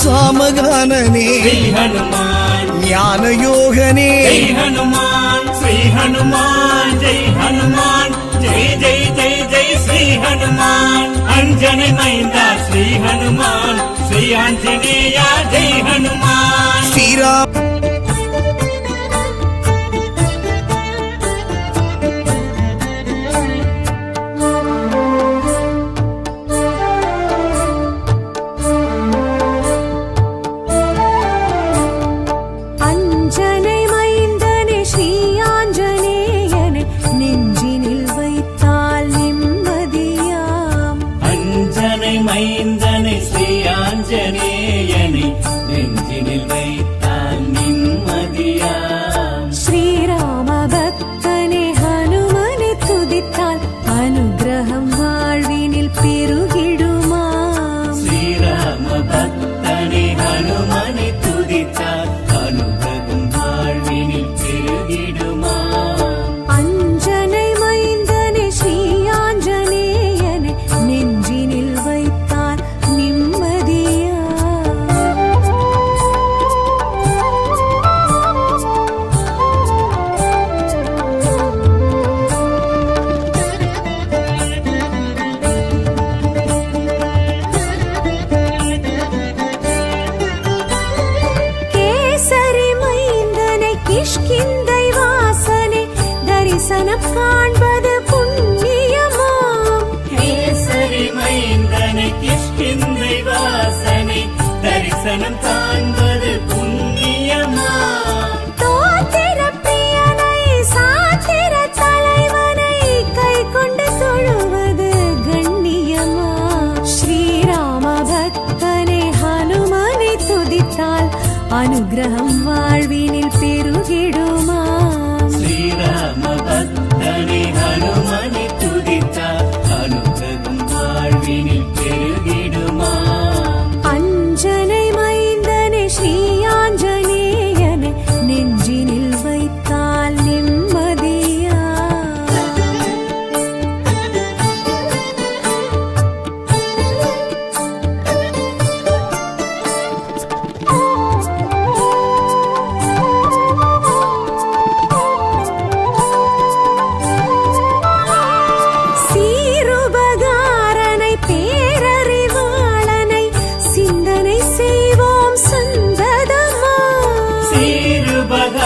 சாமகானனே ஸ்ரீ ஹனுமான் ஞான யோகனே ஜெய் ஹனுமான் ஸ்ரீ ஹனுமான் ஜெய் ஹனுமான் ஜெய் ஜெய் ஜெய் ஜெய் ஸ்ரீ ஹனுமான் அஞ்சனை மைந்தா ஸ்ரீ ஹனுமான் ஸ்ரீ ஆஞ்சநேயா ஜெய் ஹனுமான் ஸ்ரீராம் மைந்தனை ஸ்ரீ ஆஞ்சநேயனை நெஞ்சினில் வைத்தால் நிம்மதியாம் ஸ்ரீராம பக்தனை ஹனுமனை துதித்தால் அனுகிரகம் வாழ்வினில் பெருகிடுமாம் ஸ்ரீராம பக்தனை ஹனுமனை துதித்தால் அனுகிரகம் வாழ்வினில் பெருகிடுமாம் அஞ்சனை மைந்தனை ஸ்ரீ ஆஞ்சநேயனை நெஞ்சினில் வைத்தால் நிம்மதியா கேசரி மைந்தனை கிஷ்கிந்தை வாசனை தரிசனம் காண்பது புண்ணியமாம் கேசரி மைந்தனை கிஷ்கிந்தை வாசனை தரிசனம் காண்பது புண்ணியமாம் தோத்திர பிரியனை சாத்திர தலைவனை கை கொண்டு தொழுவது கண்ணியமா ஸ்ரீராம பக்தனை ஹனுமனை துதித்தால் அனுகிரகம் வாழ்வினில் பெருகிடுமாம் ஸ்ரீராம பக்தனை ஹனுமனை துதித்தால் அனுகிரகம் வாழ்வினில் பெருகிடுமாம் அஞ்சனை மைந்தனை ஸ்ரீ ஆஞ்சநேயனை நெஞ்சினில் வைத்தால் நிம்மதியா சீருபகாரனை பேரறிவாளனை சிந்தனை செய்வோம் சந்ததமா சீருபகாரனை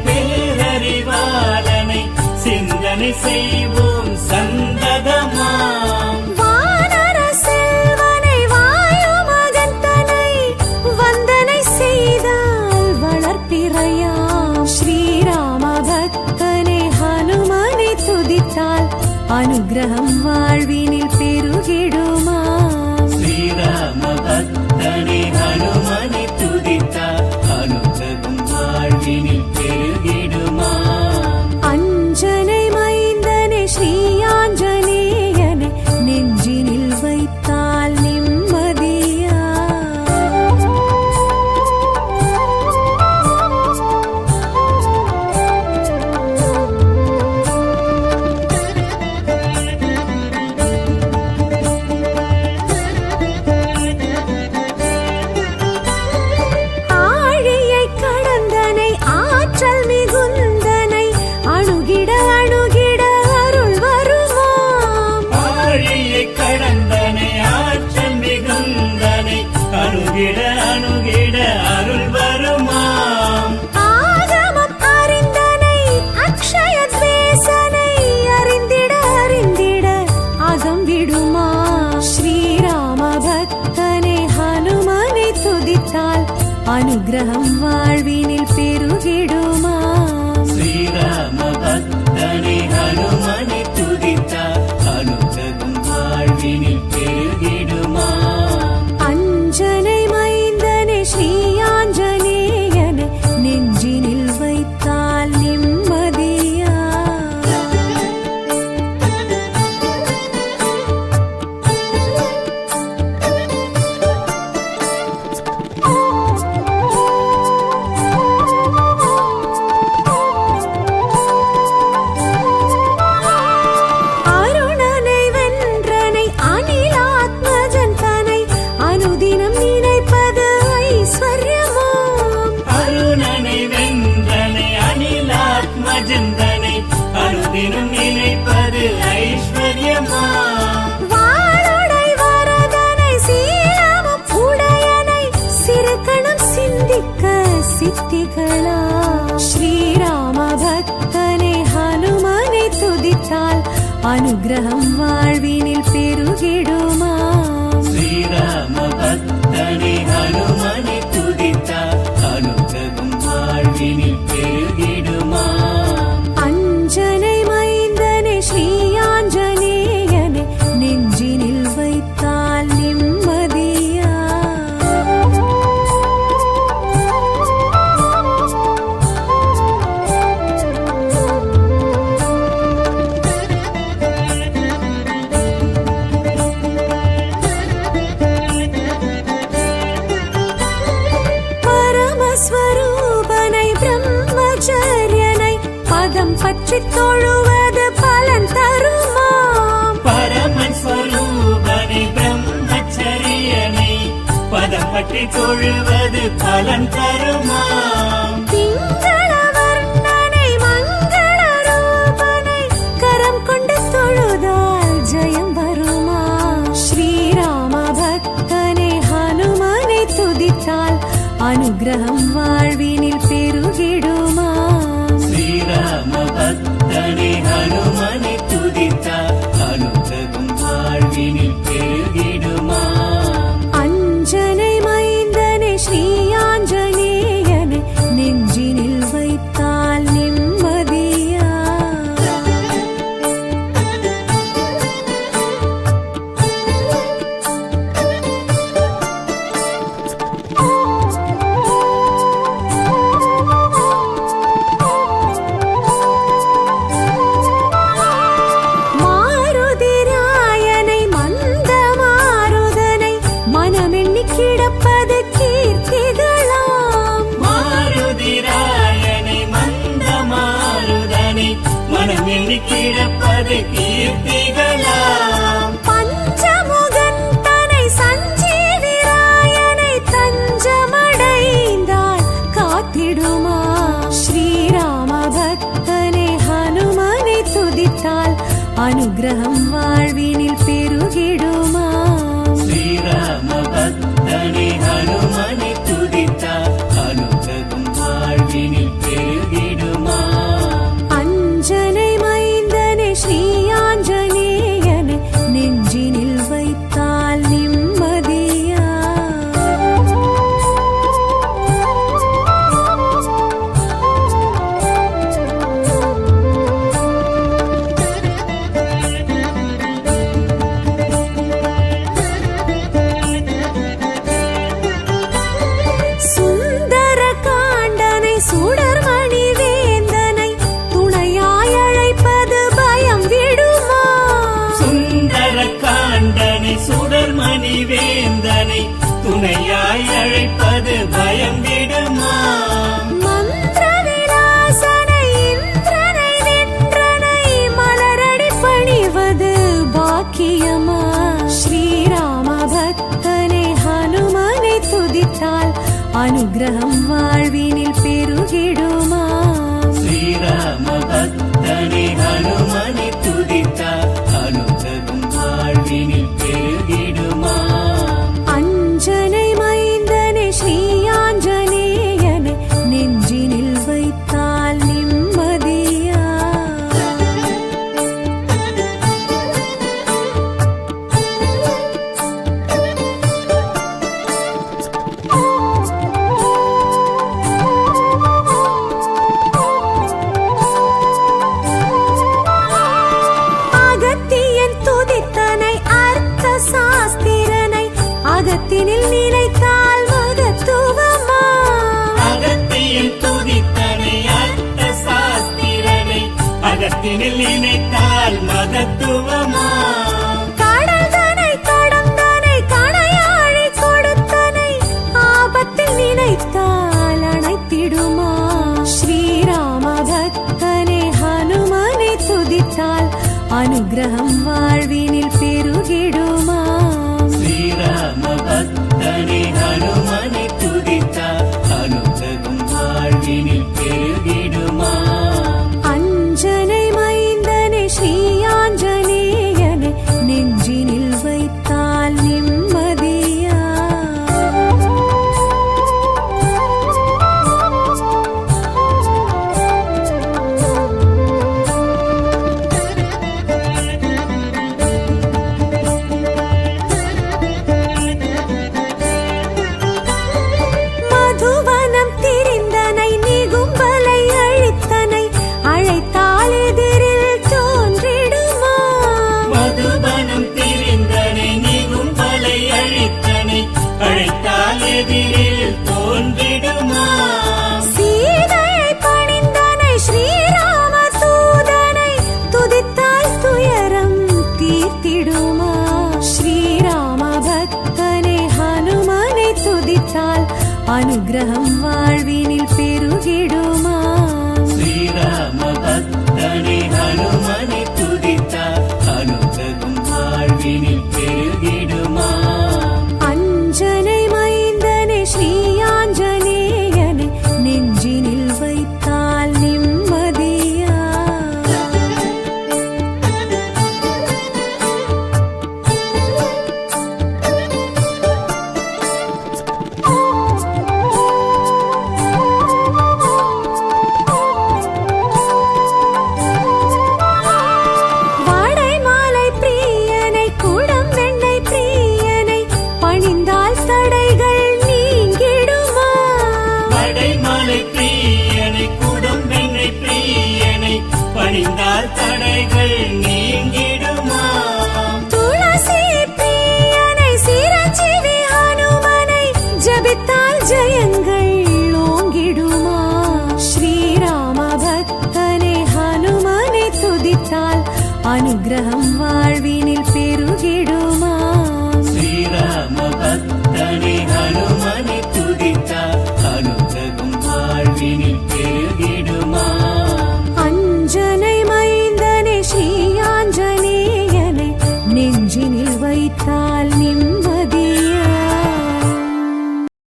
பேரறிவாளனை சிந்தனை செய்வோம் சந்ததமாம் வானர செல்வனை வாயு மகந்தனை வந்தனை செய்தால் வளர்ப்பிறையாம் ஸ்ரீராம பக்தனை ஹனுமனை துதித்தால் அனுகிரகம் வாழ்வினில் பெருகிடுமாம் ஸ்ரீராம பக்தனை ஹனுமனை துதித்தால் அனுகிரகம் வாழ்வினில் பெருகிடுமாம் அஞ்சனை மைந்தனை ஸ்ரீ ஆஞ்சநேயனை நெஞ்சினில் வைத்தால் நிம்மதியா ஆழியை கடந்தனை ஆற்றல் மிகுந்தனை அணுகிட அணுகிட அருள் வருமாம் ஆழியை கடந்தனை ஆற்றல் மிகுந்தனை அணுகிட அணுகிட அருள் வருமாம் ஆகமம் அறிந்தனை அக்ஷய துவேசனை அறிந்திட அறிந்திட அகம் விடுமா ஸ்ரீராம பக்தனை ஹனுமனை துதித்தால் அனுகிரகம் வாழ்வினில் பெருகிடுமாம் ஸ்ரீராம பக்தனை ஹனுமனை துதித்தால் அனுகிரகம் வாழ்வினில் பெருகிடுமாம் அஞ்சனை மைந்தனை ஸ்ரீ ஆஞ்சநேயனை நெஞ்சினில் வைத்தால் நிம்மதியா அனுகிரகம் வாழ்வினில் பெருகிடுமாம். ஸ்ரீராம பக்தனை ஹனுமனை துதித்தால் அனுகிரகம் வாழ்வினில் பெருகிடுமாம். அஞ்சனை மைந்தனே ஸ்ரீயாஞ்சனேயனை நெஞ்சினில் வைத்தால் நிம்மதியா. பரமஸ்வரூபனை பிரம்மச்சரியனை பதம் பற்றி தொழுவது பலன் தருமாம். பரமன் ஸ்வரூபனை பிரம்மச்சரியனை பதம் பற்றி தொழுவது பலன் தருமாம். திங்கள வர்ணனை மங்கள ரூபனை கரம் கொண்டு தொழுதால் ஜெயம் வருமா. ஸ்ரீராம பக்தனை ஹனுமனை துதித்தால் அனுகிரகம் வாழ்வினில் பெருகிடுமாம். ஸ்ரீராம பக்தனை ஹனுமனை துதித்தால் அனுகிரகம் வாழ்வினில் பெருகிடுமாம். அஞ்சனை மைந்தனை ஸ்ரீயாஞ்சனேயனை நெஞ்சினில் வைத்தால் நிம்மதியா. மாருதிராயனை மந்த மாருதனை மனமெண்ணி கிடப்பது கீர்த்திகளாம். மாருதிராயனை மந்த மாருதனை மனமெண்ணி கிடப்பது கீர்த்திகளாம். பஞ்சமுகன் தனை சஞ்சீவிராயனை தஞ்சமடைந்தால் காத்திடுமா. ஸ்ரீராம பக்தனை ஹனுமனை துதித்தால் அனுகிரகம் வாழ்வினில் பெருகிடுமாம். ஸ்ரீராம பக்தனை ஹனுமனை துதித்தால் அனுகிரகம் வாழ்வினில் பெருகிடுமாம். அஞ்சனை மைந்தனை ஸ்ரீயாஞ்சனேயனை நெஞ்சினில் வைத்தால் நிம்மதியா. சுந்தர காண்டனை சுடர்மணி வேந்தனை துணையாய் அழைப்பது பயம் விடுமா. சுந்தர காண்டனை சுடர்மணி வேந்தனை துணையாய் அழைப்பது பயம் விடுமாம். மந்திர விலாசனை இந்திரனை வென்றனை மலரடி பணிவது பாக்கியமா. ஸ்ரீராம பக்தனை ஹனுமனை துதித்தால் அனுகிரகம் வாழ்வினில் பெருகிடுமாம். ஸ்ரீராம பக்தனை ஹனுமனை துதித்தால் அனுகிரகம் வாழ்வினில் பெருகிடுமாம். அஞ்சனை மைந்தனை ஸ்ரீயாஞ்சனேயனை நெஞ்சினில் வைத்தால் நிம்மதியா. அகத்தியன் துதித்தனை அர்த்த சாஸ்திரனை அகத்தினில் நினைத்தால் மகத்துவமா. அகத்தியில் துதித்தனை அர்த்த சாஸ்திரனை அகத்தினில் நினைத்தால் மகத்துவமா. கடல்தனை கடந்தனை கணையாழி கொடுத்தனை ஆபத்தில் நினைத்தால் அணைத்திடுமா. ஸ்ரீராம பக்தனை ஹனுமனை துதித்தால் அனுகிரகம் வாழ்வினில் பெருகிடுமாம். ஸ்ரீராம பக்தனை ஹனுமனை துதித்தால் அனுகிரகம் வாழ்வினில் பெருகிடுமாம். அஞ்சனை மைந்தனை ஸ்ரீயாஞ்சனேயனை நெஞ்சினில் வைத்தால் நிம்மதியா. அனுகிரகம் வாழ்வினில் பெருகிடுமா ஸ்ரீராம பக்தனை ஹனுமனை துதித்தார் அனுகிரகம் வாழ்வினில் பெருகிடுமா அஞ்சனை மைந்தனை ஸ்ரீ ஆஞ்சநேயனை நெஞ்சினில் வைத்தால் நிம்மதியா வாடை மாலை பிரியனை குடம் வெண்ணெய் பிரியனை பணிந்தால் தடைகள் நீங்கிடுமா படைமலை பிரியனை குடம் வெண்ணை பிரியனை பணிந்தால் தடைகள் நீங்கிடுமா துளசி பிரியனை சிரஞ்சீவி ஹனுமனை ஜபித்தால் ஜெயங்கள் ஓங்கிடுமா ஸ்ரீராம பக்தனை ஹனுமனை துதித்தால் அனுகிரகம் வாழ்வி